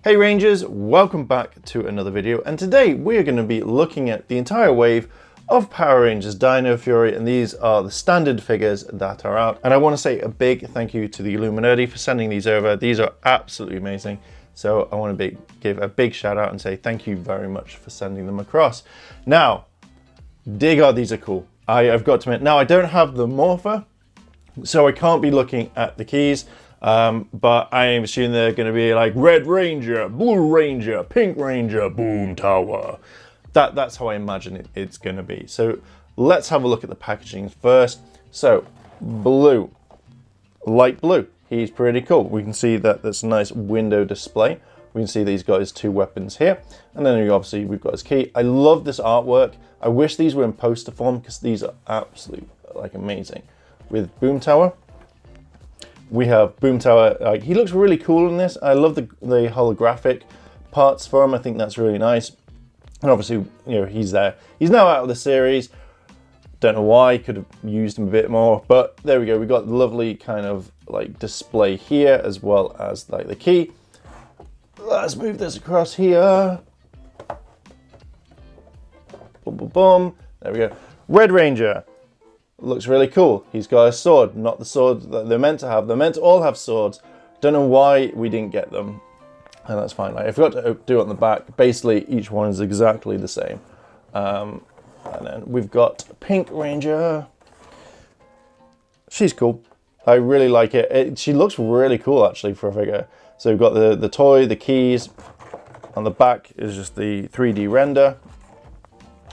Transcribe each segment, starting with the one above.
Hey Rangers, welcome back to another video, and today we're going to be looking at the entire wave of Power Rangers Dino Fury, and these are the standard figures that are out. And I want to say a big thank you to the Illuminerdi for sending these over. These are absolutely amazing, so I want to give a big shout out and say thank you very much for sending them across. Now, dear God, these are cool. I've got to admit, now I don't have the morpher, so I can't be looking at the keys. But I am assuming they're going to be like Red Ranger, Blue Ranger, Pink Ranger, Boom Tower. That's how I imagine it's going to be. So let's have a look at the packaging first. So blue, light blue. He's pretty cool. We can see that there's a nice window display. We can see that he's got his two weapons here. And then obviously we've got his key. I love this artwork. I wish these were in poster form because these are absolutely like amazing. With Boom Tower, we have Boom Tower. He looks really cool in this. I love the holographic parts for him. I think that's really nice. And obviously, you know, he's there. He's now out of the series. Don't know why. Could have used him a bit more, but there we go. We got the lovely kind of like display here, as well as like the key. Let's move this across here. Boom, boom, boom. There we go. Red Ranger. Looks really cool. He's got a sword, not the sword that they're meant to have. They're meant to all have swords. Don't know why we didn't get them. And that's fine. I forgot to do it on the back. Basically, each one is exactly the same. And then we've got Pink Ranger. She's cool. I really like it. She looks really cool, actually, for a figure. So we've got the toy, the keys. On the back is just the 3D render.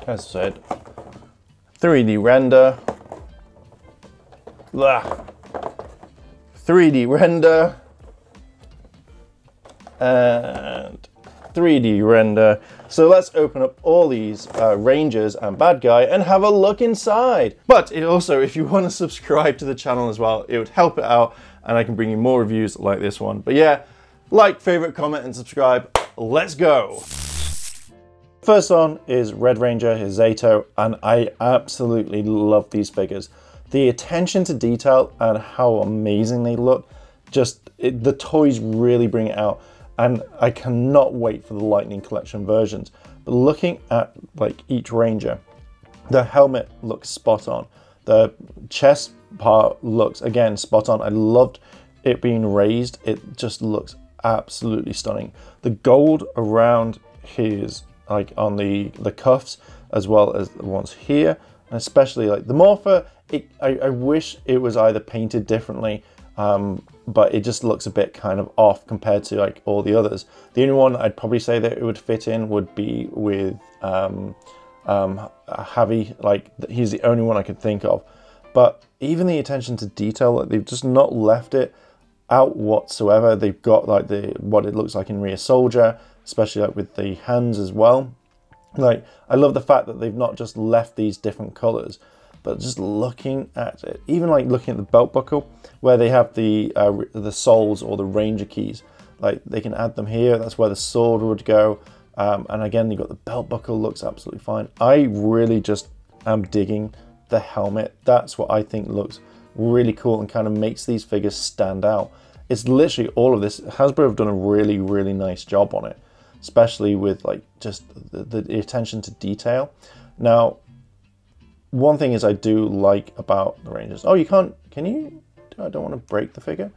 As I said, 3D render. Blah. 3D render and 3D render. So let's open up all these Rangers and bad guy and have a look inside. But it also, if you want to subscribe to the channel as well, it would help it out and I can bring you more reviews like this one. But yeah, like, favorite, comment and subscribe. Let's go. First on is Red Ranger, his Zato, and I absolutely love these figures. The attention to detail and how amazing they look, the toys really bring it out. And I cannot wait for the Lightning Collection versions. But looking at like each Ranger, the helmet looks spot on. The chest part looks, again, spot on. I loved it being raised. It just looks absolutely stunning. The gold around his, like on the cuffs, as well as the ones here, and especially like the morpher, I wish it was either painted differently, but it just looks a bit kind of off compared to like all the others. The only one I'd probably say that it would fit in would be with Javi. Like, he's the only one I could think of. But even the attention to detail, like, they've just not left it out whatsoever. They've got like what it looks like in Rear Soldier, especially like with the hands as well. Like, I love the fact that they've not just left these different colors, but just looking at it, even like looking at the belt buckle where they have the souls or the Ranger keys, like they can add them here. That's where the sword would go. And again, you've got the belt buckle, looks absolutely fine. I really just am digging the helmet. That's what I think looks really cool and kind of makes these figures stand out. It's literally all of this. Hasbro have done a really, really nice job on it, especially with like just the attention to detail. Now, one thing is I do like about the Rangers. Oh, you can't, can you? I don't want to break the figure.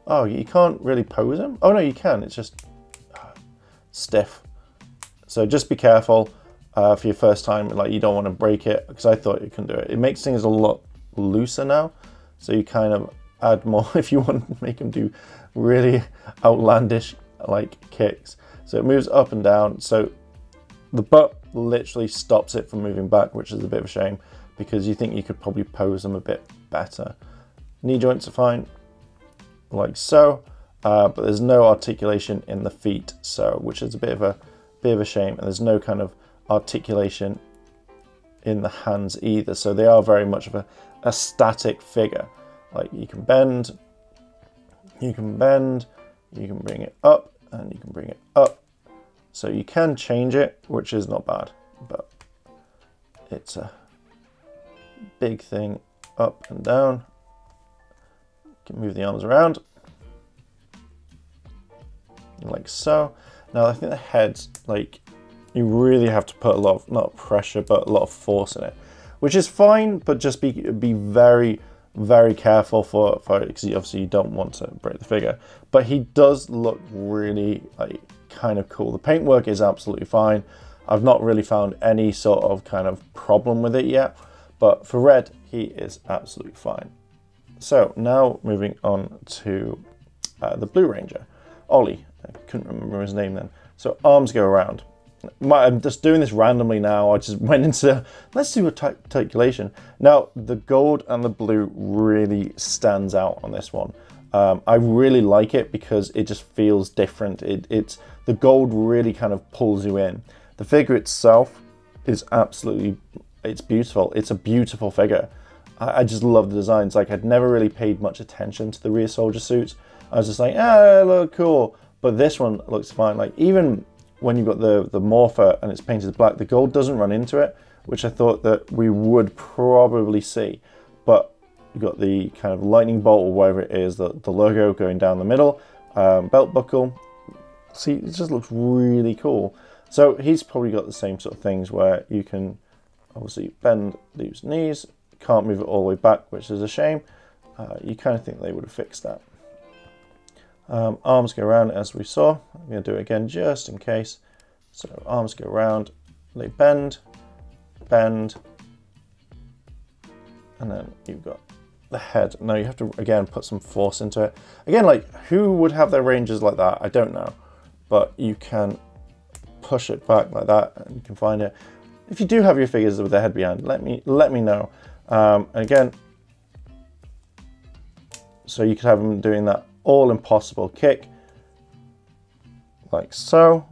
Oh, you can't really pose him? Oh no, you can. It's just stiff. So just be careful for your first time. Like, you don't want to break it, because I thought you can do it. It makes things a lot looser now. So you kind of add more if you want to make him do really outlandish like kicks. So it moves up and down. So the butt literally stops it from moving back, which is a bit of a shame, because you think you could probably pose them a bit better. Knee joints are fine, like so, but there's no articulation in the feet, so which is a bit of a shame. And there's no kind of articulation in the hands either, so they are very much of a static figure. Like, you can bend, you can bring it up, and you can bring it up. So you can change it, which is not bad, but it's a big thing up and down. You can move the arms around. like so. Now I think the head's like, you really have to put a lot of, not pressure, but a lot of force in it, which is fine, but just be very, very careful for it, because obviously you don't want to break the figure. But he does look really like kind of cool. The paintwork is absolutely fine. I've not really found any sort of kind of problem with it yet, but for red, he is absolutely fine. So now moving on to the Blue Ranger, Ollie. I couldn't remember his name then. So arms go around. I'm just doing this randomly now. I just went into, let's do a articulation. Now, the gold and the blue really stands out on this one. I really like it because it just feels different. It's the gold really kind of pulls you in. The figure itself is absolutely, it's beautiful. It's a beautiful figure. I just love the designs. Like, I'd never really paid much attention to the rear soldier suits. I was just like, ah, they look cool. But this one looks fine. Like, even when you've got the morpher and it's painted black, the gold doesn't run into it, which I thought that we would probably see. But you've got the kind of lightning bolt or whatever it is, the logo going down the middle, belt buckle. See, it just looks really cool. So he's probably got the same sort of things where you can obviously bend these knees, can't move it all the way back, which is a shame. You kind of think they would have fixed that. Arms go around as we saw. I'm going to do it again just in case. So arms go around, they bend, and then you've got the head. Now you have to, again, put some force into it. Again, like, who would have their ranges like that? I don't know. But you can push it back like that and you can find it. If you do have your figures with their head behind, let me know. And again, so you could have them doing that all impossible kick, like so.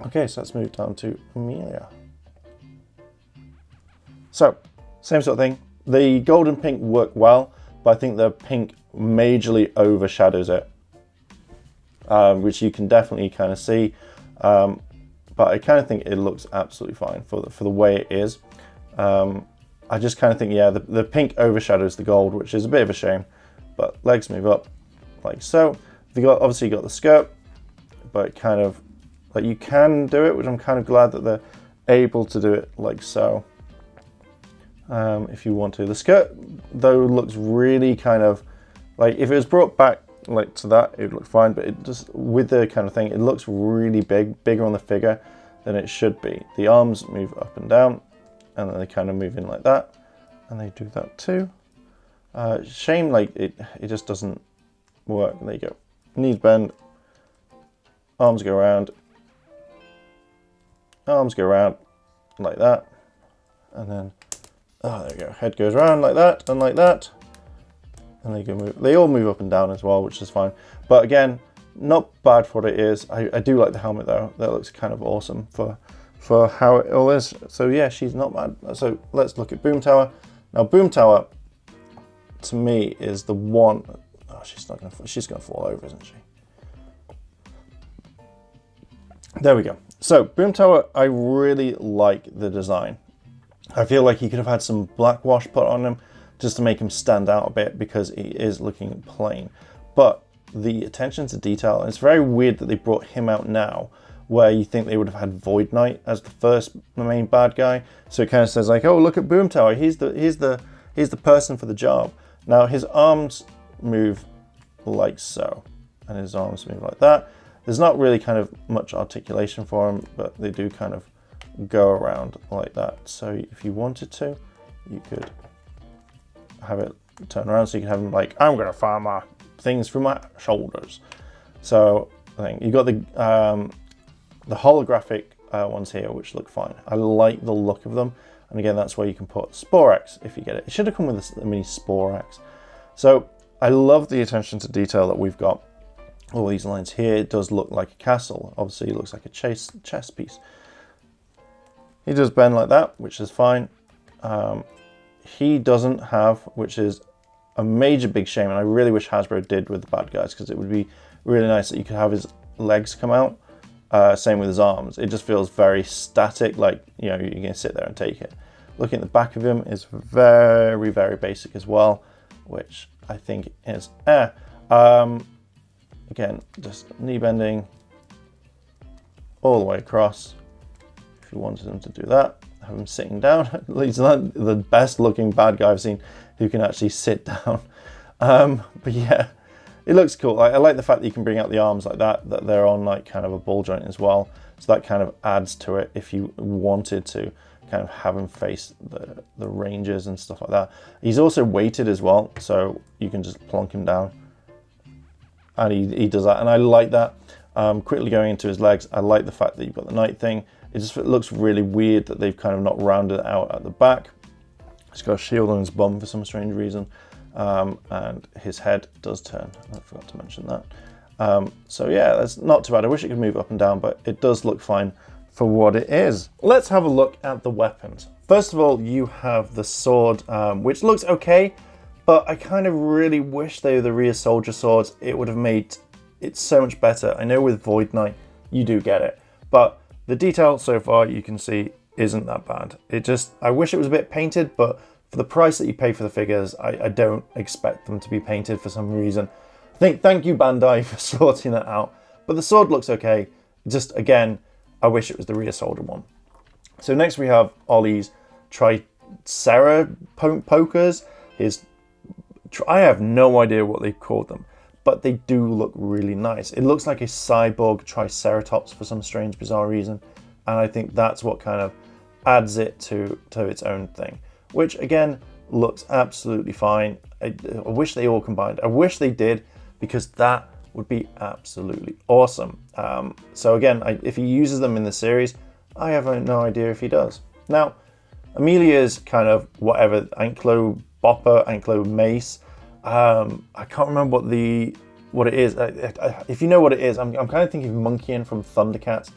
Okay, so let's move down to Amelia. So, same sort of thing. The gold and pink work well, but I think the pink majorly overshadows it, which you can definitely kind of see. But I kind of think it looks absolutely fine for the way it is. I just kind of think, yeah, the pink overshadows the gold, which is a bit of a shame. But legs move up like so. Obviously you got the skirt, but kind of like you can do it, which I'm kind of glad that they're able to do it like so. If you want to. The skirt though looks really kind of like, if it was brought back like to that, it would look fine, but it just, with the kind of thing, it looks really bigger on the figure than it should be. The arms move up and down, and then they kind of move in like that, and they do that too. Shame, like, it just doesn't work. There you go. Knees bend, arms go around, like that, and then, oh, there we go. Head goes around like that, and like that. And they all move up and down as well, which is fine. But again, not bad for what it is. I do like the helmet though. That looks kind of awesome for how it all is. So yeah, she's not bad. So let's look at Boom Tower. Now Boom Tower, to me, is the one. Oh, she's gonna fall over, isn't she? There we go. So Boom Tower, I really like the design. I feel like he could have had some black wash put on him, just to make him stand out a bit, because he is looking plain. But the attention to detail, it's very weird that they brought him out now, where you think they would have had Void Knight as the first main bad guy. So it kind of says like, oh, look at Boom Tower, he's the person for the job. Now his arms move like so, and his arms move like that. There's not really kind of much articulation for him, but they do kind of go around like that. So if you wanted to, you could have it turn around, so you can have them like, I'm gonna fire my things through my shoulders. So I think you got the holographic ones here, which look fine. I like the look of them, and again, that's where you can put Sporax if you get it. It should have come with a mini Sporax. So I love the attention to detail that we've got. All these lines here, it does look like a castle. Obviously, it looks like a chess piece. He does bend like that, which is fine. He doesn't have, which is a major big shame, and I really wish Hasbro did with the bad guys, because it would be really nice that you could have his legs come out. Same with his arms. It just feels very static, like, you know, you're going to sit there and take it. Looking at the back of him is very, very basic as well, which I think is again, just knee bending all the way across. If you wanted him to do that, have him sitting down. He's not the best looking bad guy I've seen who can actually sit down. But yeah, it looks cool. I like the fact that you can bring out the arms like that they're on like kind of a ball joint as well. So that kind of adds to it if you wanted to kind of have him face the Rangers and stuff like that. He's also weighted as well, so you can just plonk him down. And he does that, and I like that. Quickly going into his legs, I like the fact that you've got the knight thing. It looks really weird that they've kind of not rounded it out at the back. He's got a shield on his bum for some strange reason. And his head does turn. I forgot to mention that. So yeah, that's not too bad. I wish it could move up and down, but it does look fine for what it is. Let's have a look at the weapons. First of all, you have the sword, which looks okay, but I kind of really wish they were the rear soldier swords. It would have made it so much better. I know with Void Knight, you do get it, but the detail so far you can see isn't that bad. I wish it was a bit painted, but for the price that you pay for the figures, I don't expect them to be painted for some reason. Thank you Bandai for sorting that out. But the sword looks okay. Just again, I wish it was the rear soldier one. So next we have Ollie's Tricera pokers. I have no idea what they called them, but they do look really nice. It looks like a cyborg Triceratops for some strange, bizarre reason. And I think that's what kind of adds it to its own thing, which again, looks absolutely fine. I wish they all combined. I wish they did, because that would be absolutely awesome. So again, if he uses them in the series, I have no idea if he does. Now, Amelia's kind of whatever, Anklo Bopper, Anklo Mace. I can't remember what it is. If you know what it is, I'm kind of thinking Monkeyin from Thundercats,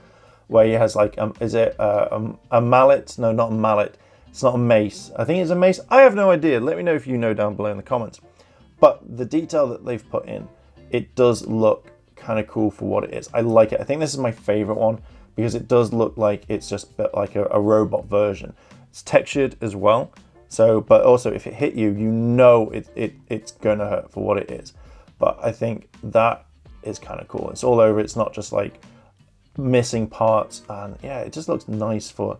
where he has like, is it a mallet? No, not a mallet. It's not a mace. I think it's a mace. I have no idea. Let me know if you know down below in the comments. But the detail that they've put in, it does look kind of cool for what it is. I like it. I think this is my favorite one because it does look like it's just like a robot version. It's textured as well. So, but also if it hit you, you know it's going to hurt for what it is. But I think that is kind of cool. It's all over. It's not just like missing parts, and yeah, it just looks nice for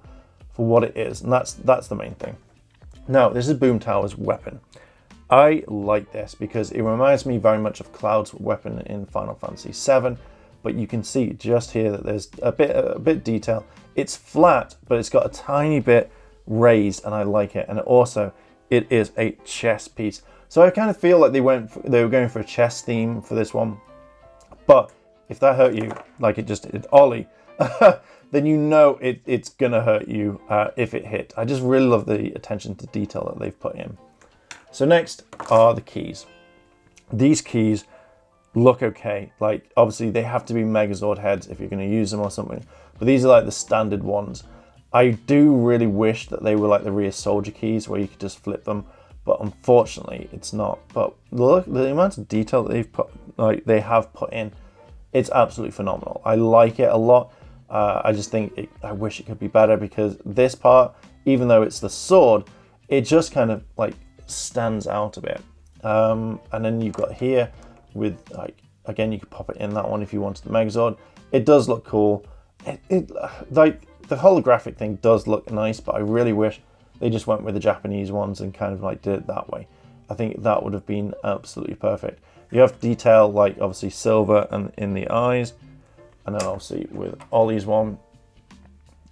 what it is, and that's the main thing. Now, this is Boom Tower's weapon. I like this because it reminds me very much of Cloud's weapon in Final Fantasy VII, but you can see just here that there's a bit detail. It's flat, but it's got a tiny bit raised, and I like it. And also, it is a chess piece. So I kind of feel like they were going for a chess theme for this one. But if that hurt you, like it did Ollie, then you know it's gonna hurt you if it hit. I just really love the attention to detail that they've put in. So next are the keys. These keys look okay. Like obviously they have to be Megazord heads if you're gonna use them or something. But these are like the standard ones. I do really wish that they were like the rear soldier keys where you could just flip them, but unfortunately it's not. But look, the amount of detail that they have put in, it's absolutely phenomenal. I like it a lot. I just think I wish it could be better because this part, even though it's the sword, it just kind of like stands out a bit. And then you've got here with like, again, you could pop it in that one if you wanted the Megazord. It does look cool. Like the holographic thing does look nice, but I really wish they just went with the Japanese ones and kind of like did it that way. I think that would have been absolutely perfect. You have detail like obviously silver and in the eyes, and then obviously with Ollie's one,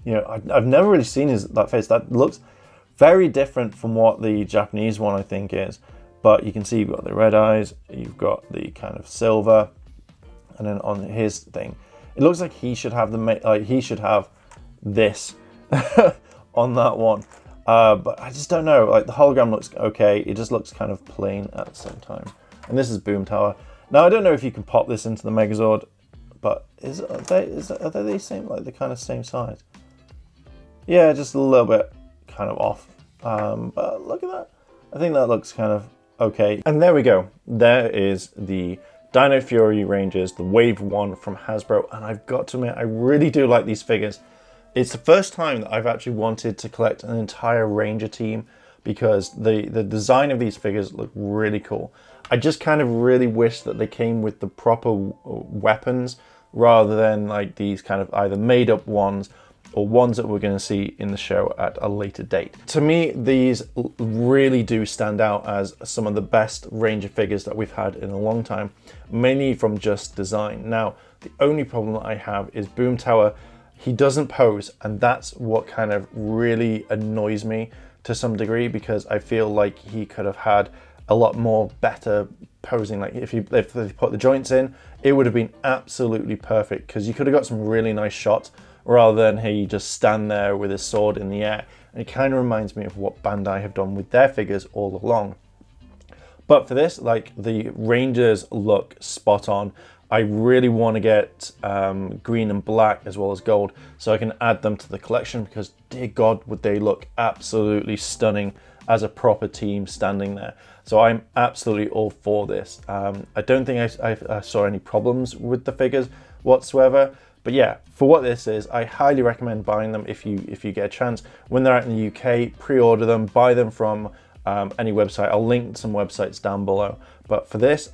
you know, I've never really seen that face. That looks very different from what the Japanese one I think is, but you can see you've got the red eyes, you've got the kind of silver, and then on his thing, it looks like he should have he should have this on that one. But I just don't know. Like the hologram looks okay. It just looks kind of plain at the same time. And this is Boom Tower. Now I don't know if you can pop this into the Megazord, but are they the same, like the kind of same size? Yeah, just a little bit kind of off. But look at that. I think that looks kind of okay. And there we go. There is the Dino Fury Rangers, the Wave 1 from Hasbro. And I've got to admit, I really do like these figures. It's the first time that I've actually wanted to collect an entire Ranger team because the design of these figures look really cool. I just kind of really wish that they came with the proper weapons rather than like these kind of either made up ones or ones that we're going to see in the show at a later date. To me, these really do stand out as some of the best Ranger figures that we've had in a long time, mainly from just design. Now, the only problem that I have is Boom Tower. He doesn't pose, and that's what kind of really annoys me to some degree, because I feel like he could have had a lot more better posing. Like if they put the joints in, it would have been absolutely perfect, because you could have got some really nice shots rather than he just stand there with his sword in the air. And it kind of reminds me of what Bandai have done with their figures all along. But for this, like, the Rangers look spot on. I really want to get green and black as well as gold so I can add them to the collection, because dear God, would they look absolutely stunning as a proper team standing there. So I'm absolutely all for this. I don't think I saw any problems with the figures whatsoever. But yeah, for what this is, I highly recommend buying them if you get a chance. When they're out in the UK, pre-order them, buy them from any website. I'll link some websites down below. But for this,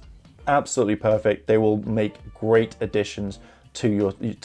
absolutely perfect. They will make great additions to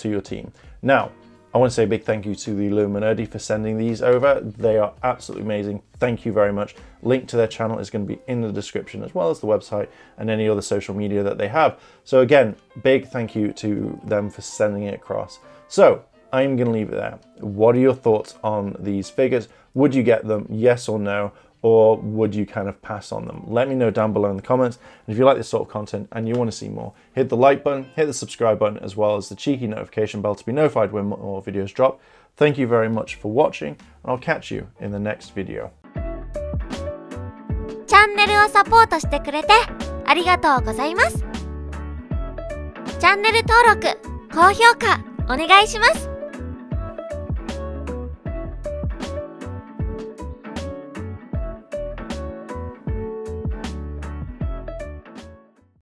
your team. Now, I want to say a big thank you to the Illuminerdi for sending these over. They are absolutely amazing. Thank you very much. Link to their channel is going to be in the description, as well as the website and any other social media that they have. So again, big thank you to them for sending it across. So I'm going to leave it there. What are your thoughts on these figures? Would you get them, yes or no? Or would you kind of pass on them? Let me know down below in the comments. And if you like this sort of content and you want to see more, hit the like button, hit the subscribe button, as well as the cheeky notification bell to be notified when more videos drop. Thank you very much for watching, and I'll catch you in the next video. チャンネルをサポートしてくれてありがとうございます。チャンネル登録、高評価お願いします。